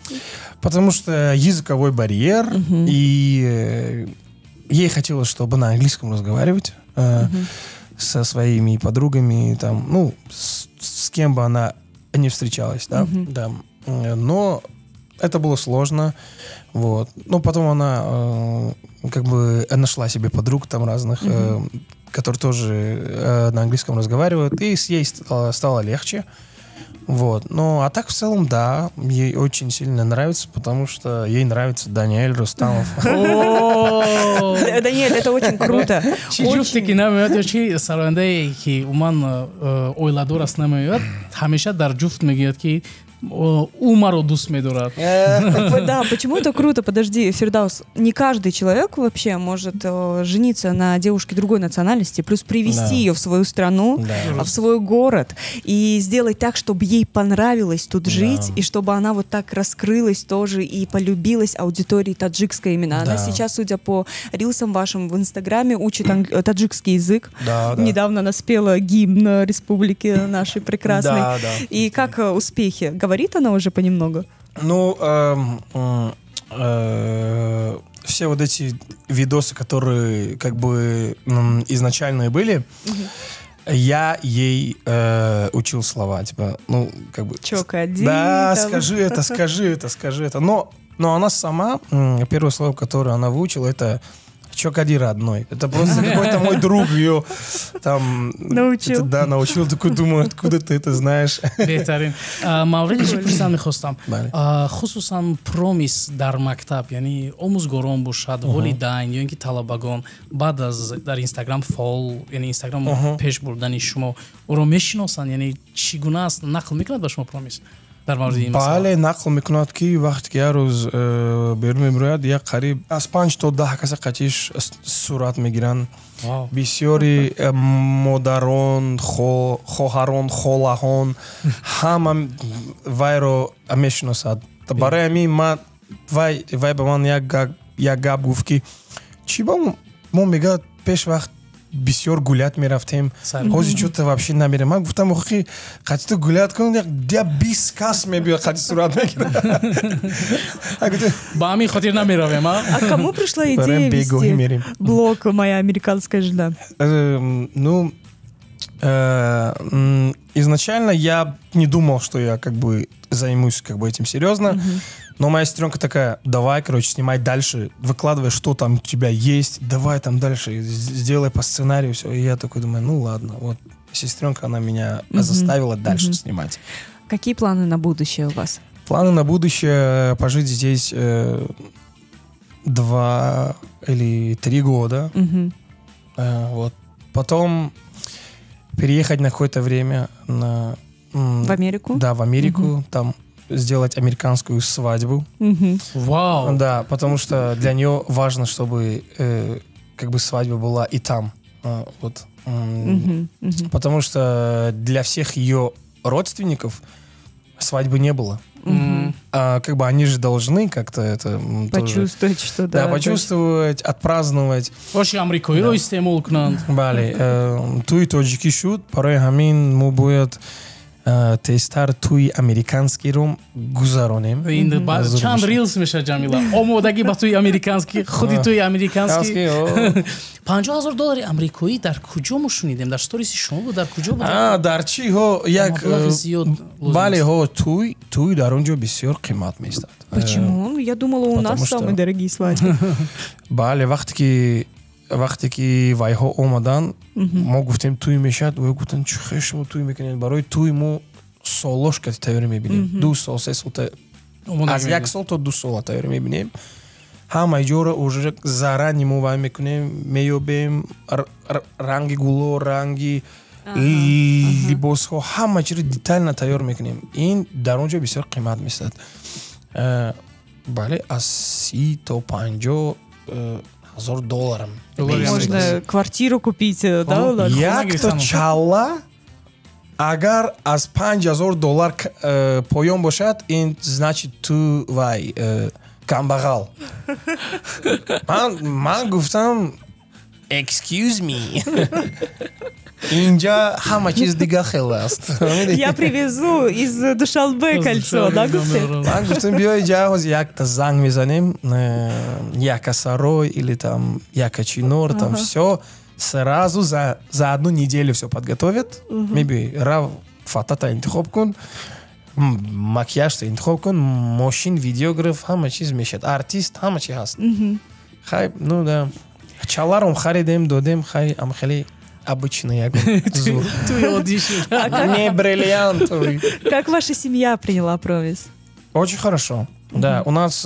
Потому что языковой барьер, и ей хотелось, чтобы на английском разговаривать со своими подругами, там, ну, с кем бы она не встречалась, да, да. Но это было сложно, вот. Но потом она как бы нашла себе подруг там разных, которые тоже на английском разговаривают, и с ей стало легче. Вот. Ну, а так в целом, да, ей очень сильно нравится, потому что ей нравится Даниэль Рустамов. Даниэль, это очень круто. Чижуфтики намеяд, ки сарандаи ки уман ойладор аст намеяд, ҳамеша дар ҷуфт мегӯяд ки у маро дуст медорад. Да, почему это круто? Подожди, Фирдаус, не каждый человек вообще может жениться на девушке другой национальности, плюс привести ее в свою страну, в свой город, и сделать так, чтобы ей понравилось тут жить, и чтобы она вот так раскрылась тоже и полюбилась аудитории таджикской именно. Она сейчас, судя по рилсам вашим в Инстаграме, учит таджикский язык. Недавно она спела гимн республики нашей прекрасной. И как успехи? Говорит она уже понемногу? Ну, все вот эти видосы, которые как бы изначально были, я ей учил слова, типа, ну, как бы... Чокади. Да, скажи это. Но она сама, первое слово, которое она выучила, это Чокади родной. Это просто какой-то мой друг ее там... Научил. Да, научил. Такой думаю, откуда ты это знаешь? Беҳтарин. Мавриди чӣ пурсидан мехостам. Хусусан промис дар мактаб, яъни омӯзгорон бошад, волидайн ё ин ки талабагон баъд аз дар Инстаграм фол, яъни Инстаграм пеш бурдани шумо ӯро мешиносанд, яъни чӣ гуна аст, нақл мекунад ба шумо промис? бале, нақл мекунад ки вақте ки як рӯз берун мебирояд, як қариб аз 5 то 10 каса қатиш сурат мегиранд. Бисёри модарон, хоҳарон, холаҳон ҳама вайро мешиносад. Барои ҳамин ман вай ба ман як гап гуфт ки чӣ ба мо мегӯяд пеш вақт бисёр гулят мерафтем, ҳозир чӯ-то вообще намерем. Ман гуфтам охи қати ту гулят кун, як 20 кас мебиёд қати сурат мегирад. Ба ҳамин хотир намеравем. А кому пришла идея вести блог «Моя американская жена»? Ну, изначально я не думал, что я как бы займусь как бы этим серьезно. Но моя сестренка такая: давай, короче, снимай дальше, выкладывай, что там у тебя есть, давай там дальше, сделай по сценарию, все. И я такой думаю, ну ладно, вот сестренка, она меня заставила дальше снимать. Какие планы на будущее у вас? Планы на будущее — пожить здесь 2 или 3 года. Вот. Потом переехать на какое-то время в Америку? Да, в Америку, там сделать американскую свадьбу. Вау! Да, потому что для нее важно, чтобы как бы свадьба была и там. Вот. Потому что для всех ее родственников свадьбы не было. А как бы они же должны как-то это почувствовать, тоже, что да, почувствовать, отпраздновать. Вообще Америкоиро истемол кунанд. Бале, туи тоҷикӣ шуд, барои ҳамин мо бояд тезтар туи американскиро гузаронем. Чанд рилс меша Ҷамила. Омодаги ба туи американски, худи туи американски. $50,000 амрикоӣ дар куҷо мо шунидем? Дар сториси шумо буд? Дар куҷо буд? Дар чӣ ҳо як бале ҳо туи дар он ҷо бисёр қимат меистад. Почему? Я думала, у нас самые дорогие свадьбы. Бале, вақте ки вайҳо омадан, мо гуфтем туй мешад, вай гуфтан чӣ хеш шумо туй мекунед? Барои туй мо солош ка тайёрӣ мебинем. 2 сол, 3 сол, аз 1 сол то 2 сол тайёрӣ мебинем. ҳамаи ҷоро уже зарра нимо вай мекунем, меёбем ранги гуло, ранги либосҳо, ҳама чиро детайлно тайёр мекунем. Ин дар он ҷо бисёр қимат меистад. Бале, аз 30 то $50,000. Можно квартиру купить, да? Як чалла агар аз $5,000 поён бошад, ин значит ту вай камбағал. Ман гуфтам excuse me. Инҷа ҳама чиз дига хел аст. Я привезу из Душанбе кольцо, да, гуфтем? Ман гуфтам биёй ҷа ҳоз якта занг мезанем, Якасарой или там Якачинор, там всё сразу за одну неделю всё подготовят. Меби рав фатата интихоб кун, макияжта интихоб кун, мошин, видеограф, ҳама чиз мешад, артист, ҳама чи ҳаст. Хай, ну да, чаларом харидем, додем, хай ам хеле обычный ягон. Не бриллиантовый. Как ваша семья приняла провиз? Очень хорошо. Да, у нас,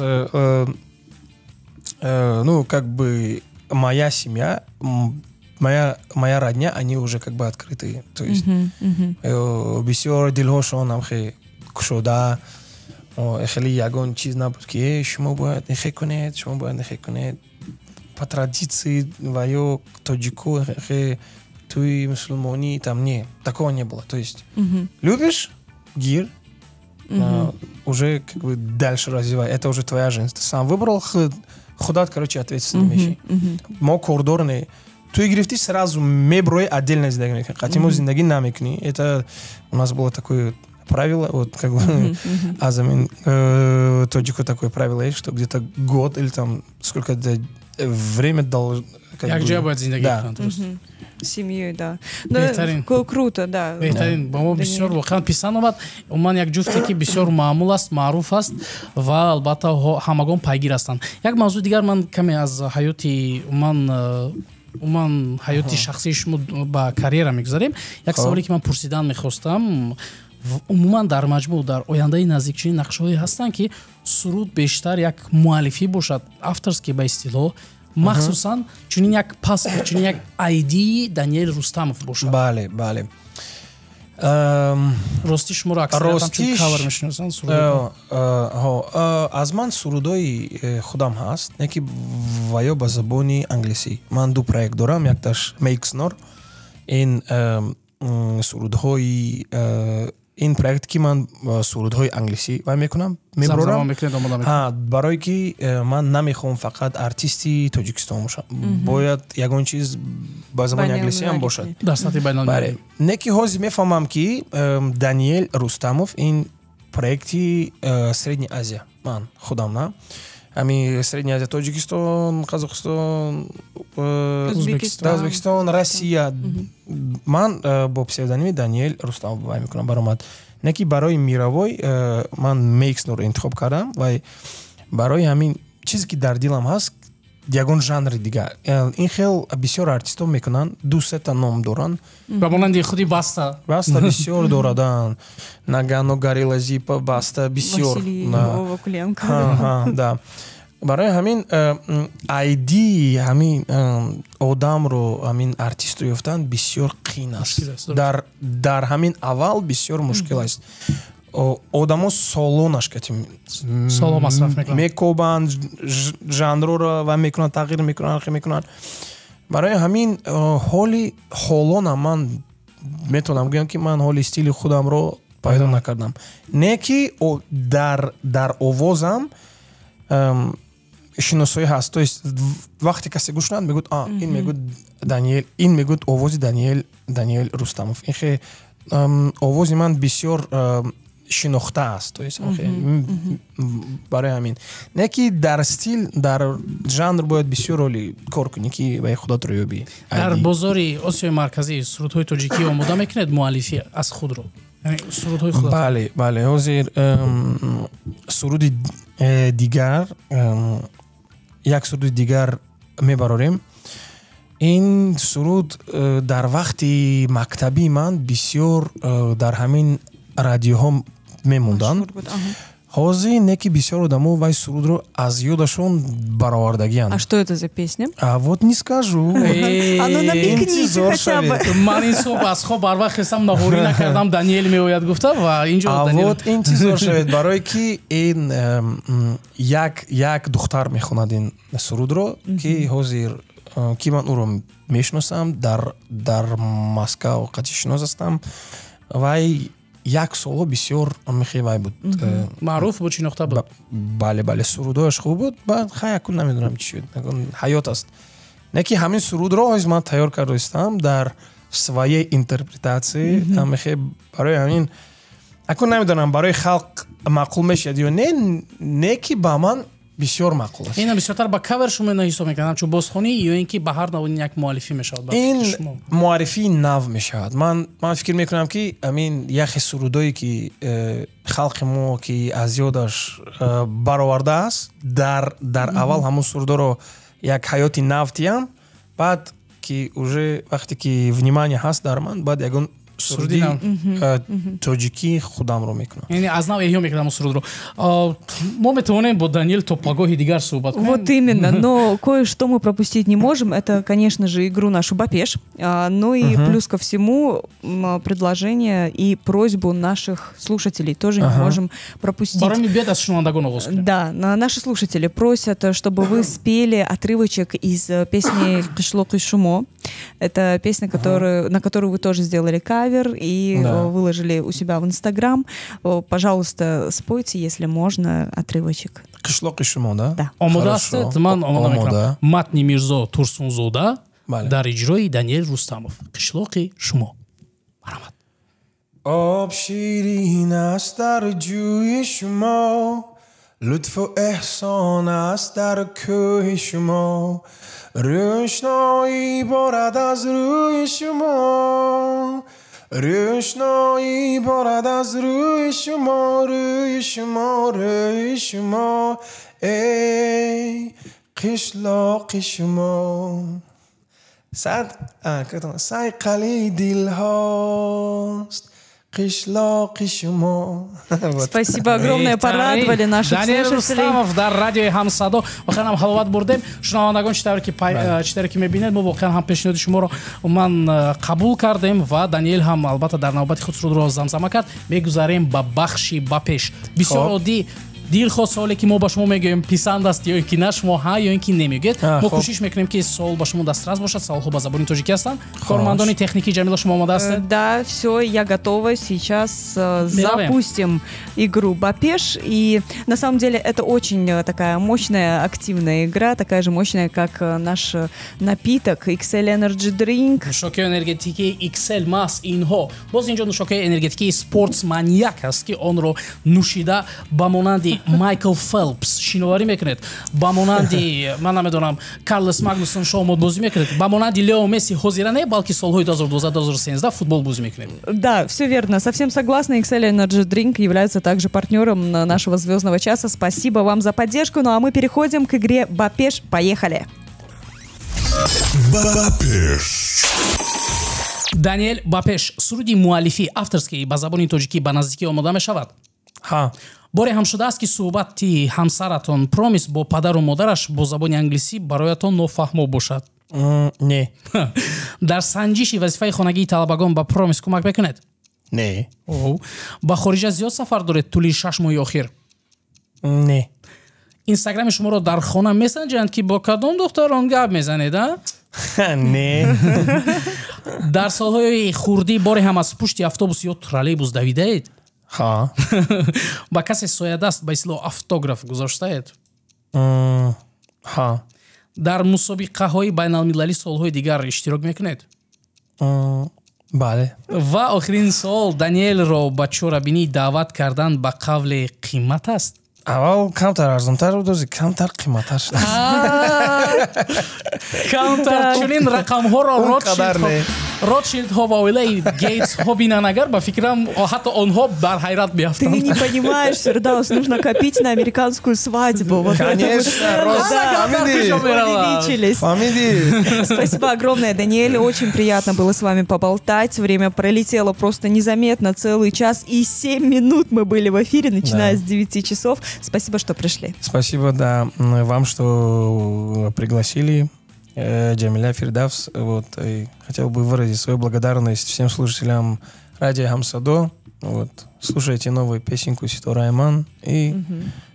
ну, как бы моя семья, моя родня, они уже как бы открытые. То есть, бисёр дилҳошон ҳам хеле кушода, хеле ягон чиз набуд ки шумо бояд нехе кунед, шумо бояд нехе кунед. По традиции ваё тоҷико туи мусулмонӣ там не, такого не было. То есть любишь гир, уже как бы дальше развивай. Это уже твоя жизнь. Ты сам выбрал, худат, короче, ответственные вещи. Мо кордор не. Туи гирифти сразу меброи отдельно зиндаги мекунӣ. Хотя мо зиндаги намекунӣ. Это у нас было такое правило, вот как бы азамин тоҷико такое правило есть, что где-то год или там сколько-то время должно... Як ҷоя бояд зиндаги кунад, дуруст? Семьей, да. Беҳтарин. Круто, да. Беҳтарин. Ба мо бисёр воқеан писанд омад. Умуман як ҷуфте ки бисёр маъмул аст, маъруф аст ва албатта ҳамагон пайгир ҳастанд. Як мавзӯъ дигар ман каме аз ҳаёти умуман ҳаёти шахсии шумо ба карьера мегузарем. Як саволе ки ман пурсидан мехостам, умуман дар маҷмӯъ дар ояндаи наздик чунин нақшҳое ҳастанд ки суруд бештар як муаллифӣ бошад, авторский ба истилоҳ, махсусан чунин як паспорт, чунин як ID Даниэл Рустамов бошад. Бале, бале. Рости шуморо аксариятан чун кавар мешиносанд сурудо? Аз ман сурудои худам ҳаст, не ки ваё ба забони англисӣ. Ман ду проект дорам, якташ Meixnor. Ин сурудҳои ин проект ки ман сурудҳои англисӣ вай мекунам, меброрам. Барое ки ман намехоҳам фақат артисти Тоҷикистон бошам. Бояд ягон чиз ба забони англисӣ ҳам бошад. Дар сатҳи байналмилалӣ. Не ки ҳозир мефаҳмам ки Даниэл Рустамов ин проекти Средняя Азия. Ман худам на. Ами Средняя Азия, Тоҷикистон, Қазоқистон, Узбекистон, Россия. Ман бо псевдоними Даниэл Рустамов вай мекунам баромад. Не ки барои мировой ман Meixnor интихоб кардам, вай барои ҳамин чизе ки дар дилам ҳаст, ягон жанри дигар. Ин хел бисёр артистон мекунанд, ду сета ном доранд. Ба монанди худи Баста. Баста бисёр дорадан. Нагано, Горилла Зипа, Баста бисёр. Василий Вакуленко. Да. барои ҳамин айди ҳамин одамро ҳамин артистро ёфтан бисёр қин аст. Дар ҳамин аввал бисёр мушкил аст. одамо соло нашкати соло масраф мекобанд жанрро ва мекунанд тағйир мекунанд мекунанд. барои ҳамин ҳолона ман метавонам гӯям ки ман ҳоли стили худамро пайдо накардам. Не ки дар овозам шиносоӣ ҳаст. То есть вақте касе гӯш надад мегӯд ин мегӯд Даниэл, ин мегӯд овози Даниэл Рустамов. ин хе овози ман бисёр шинохта аст. То есть барои ҳамин не ки дар стил дар жанр бояд бисёр роли кор кунӣ ки ба худотро ёбӣ. дар бозори Осиёи марказӣ сурудҳои тоҷикӣ омода мекунед муаллифӣ аз худро? сурудҳои худ? Бале, ҳозир суруди дигар як суруди дигар мебарорем. ин суруд дар вақти мактабии ман бисёр дар ҳамин радиоҳо мемонданд. ҳозир не ки бисёр одамо вай сурудро аз ёдашон баровардагианд. А что это за песня? Вот не скажу. А ну намекните хотя бы. Ман ин субҳ аз хоб барвақт хестам, наҳорӣ накардам, Даниэл меояд гуфта ва инҷо Даниэл. Вот интизор шавед, барое ки ин як духтар мехонад ин сурудро ки ҳозир ки ман ӯро мешиносам, дар Москва қадишинос ҳастам. Вай як соло бисёр амихи вай буд. Маъруф буд, шинохта буд. Бале, сурудояш хуб буд. Баъд якун намедонам чӣ шуд. Ҳаёт аст. Не ки ҳамин сурудро ҳоз ман тайёр карда истам дар своей интерпретации. Амихи барои ҳамин акун намедонам барои халқ маъқул мешавад ё не ки ба ман бисёр маъқул аст. Ина бисёртар ба кавер шумо ҳисоб мекунам, чун бозхонӣ ё ин ки ба ҳар навъи як муаллифӣ мешавад. Ин муаррифии нав мешавад. Ман фикр мекунам ки амин яхе сурудое ки халқи мо ки аз ёдаш баровардааст, дар аввал ҳамон сурудоро як ҳаёти нав диҳам, баъд ки уже вақте ки внимание ҳаст дар ман, баъд ягон суруди тоҷикӣ худамро мекунам. Яъне аз нав эҳё мекунам сурудро. Мо метавонем бо Даниэл то пагоҳи дигар суҳбат кунем. Вот именно, но кое-что мы пропустить не можем. Это, конечно же, игру нашу «Бапеш». Ну и плюс ко всему предложение и просьбу наших слушателей тоже не можем пропустить. Да, наши слушатели просят, чтобы вы спели отрывочек из песни «Кышло кышумо». Это песня, на которую вы тоже сделали кавер и выложили у себя в Инстаграм. Пожалуйста, спойте, если можно, отрывочек. Кышло кышумо, да? Да. Омода астед, ман омода мекунам. Матни Мирзо Турсунзода дар иҷрои Даниэл Рустамов. Кышлоқи шумо. Марҳамат. Об ширин аст дар ҷӯи шумо, лутфу эҳсон аст дар кӯҳи шумо, рӯшноӣ борад аз рӯи шумо, рӯшноӣ борад аз рӯи шумо, рӯи шумо, рӯи шумо, эй қишлоқи шумо. Сайқали дилҳост қишлоқи шумо. Спасибо огромное, порадовали наших Даниэл слушателей. Рустамов дар радиои Ҳамсадо воқеан ҳам ҳаловат бурдем. Шунавандагон чӣ тавре ки мебинед, мо воқеан ҳам пешниҳоди шуморо ман қабул кардем ва Даниэл ҳам албатта дар навбати худ сурудро замзама кард. Мегузарем ба бахши «Бапеш». Бисёр оддӣ дилхоз суоле ки мо ба шумо мегӯем писанд аст ё ин ки на, шумо ҳа ё ин ки намегӯед. Мо кӯшиш мекунем ки суол ба шумо дастрас бошад. Суолҳо ба забони тоҷикӣ ҳастанд. Кормандони техникӣ Ҷамила, шумо омода ҳастед? Да, все, я готова. Сейчас запустим игру «Бапеш». И на самом деле это очень такая мощная, активная игра, такая же мощная, как наш напиток XL Energy Drink. Нушокии энергетикии XL Mass инҳо. Боз инҷо нушокии энергетикии спортсманьяк аст ки онро нӯшида ба монанди Майкл Фелпс шиноварӣ мекунед, ба монанди ман намедонам Карлос Магнусон шоҳмодбозӣ мекунед, ба монанди Лео Месси ҳозира не, балки солҳои 2012-2013 футбол бозӣ мекунед. Да, все верно, совсем согласна. XL Energy Drink является также партнером нашего звездного часа. Спасибо вам за поддержку. Ну а мы переходим к игре «Бапеш». Поехали! Бапеш. Даниэл Бапеш, суруди муаллифӣ авторский ба забони тоҷикӣ ба наздикӣ омода мешавад? ها боре ҳам шудааст ки суҳбати ҳамсаратон Промис бо падару модараш бо забони англисӣ бароятон нофаҳмо бошад? не дар санҷиши вазифаи хонагии талабагон ба Промис кӯмак мекунед? не ба хориҷа зиёд сафар доред тӯли 6 моҳи охир? не инстаграми шуморо дар хона месенҷанд ки бо кадом духтарон гап мезанед? не дар солҳои хурдӣ боре ҳам аз пушти автобус ё троллейбус давидаед? ها ба касе соядаст ба ислоҳ автограф гузоштаед? ها дар мусобиқаҳои байналмилалӣ солҳои дигар иштирок мекунед? бале ва охирин суол, Даниэлро ба чорабинӣ даъват кардан ба қавле қимат аст? аввал камтар арзонтар будози камтар қиматар шуд камтар чунин рақамҳоро Ротшилдҳо ва оилаи Гейтсҳо бинанд, агар ба фикрам ҳатто онҳо бар ҳайрат меафтанд. Ты не понимаешь, Фирдаус, нужно копить на американскую свадьбу. Вот конечно, увеличились. Спасибо огромное, Даниэль. Очень приятно было с вами поболтать. Время пролетело просто незаметно. Целый час и 7 минут мы были в эфире, начиная с 9 часов. Спасибо, что пришли. Спасибо, да, вам, что пригласили. Джамиля, Фирдавс. Вот, и хотел бы выразить свою благодарность всем слушателям радио Хамсадо. Вот, слушайте новую песенку Сито Райман и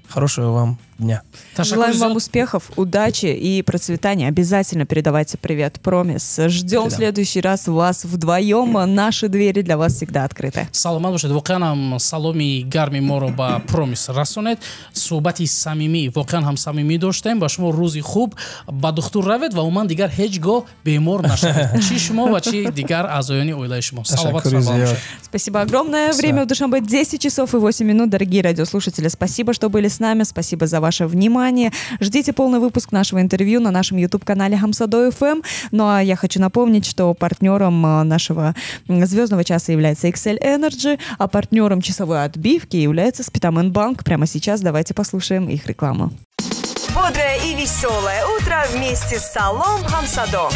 хорошего вам дня. Желаем вам успехов, удачи и процветания. Обязательно передавайте привет Промис. Ждем в следующий раз вас вдвоем. Наши двери для вас всегда открыты. Саломат бошед. Воқеан саломи гарми моро ба Промис расонед. Суҳбати самимӣ, воқеан ҳам самимӣ доштем. Ба шумо рӯзи хуб. Ба духтур равед ва уман дигар ҳеҷ гоҳ бемор нашавед. Чи шумо ва чи дигар аъзоёни оилаи шумо. Саломат бошед. Спасибо огромное. Время в Душанбе 10 часов и 8 минут. Дорогие радиослушатели, спасибо, что были с нами. Спасибо за ваше внимание. Ждите полный выпуск нашего интервью на нашем YouTube-канале Хамсадо FM. Ну а я хочу напомнить, что партнером нашего звездного часа является Excel Energy, а партнером часовой отбивки является Спитаменбанк. Прямо сейчас давайте послушаем их рекламу. Бодрое и веселое утро вместе с Салом Хамсадо.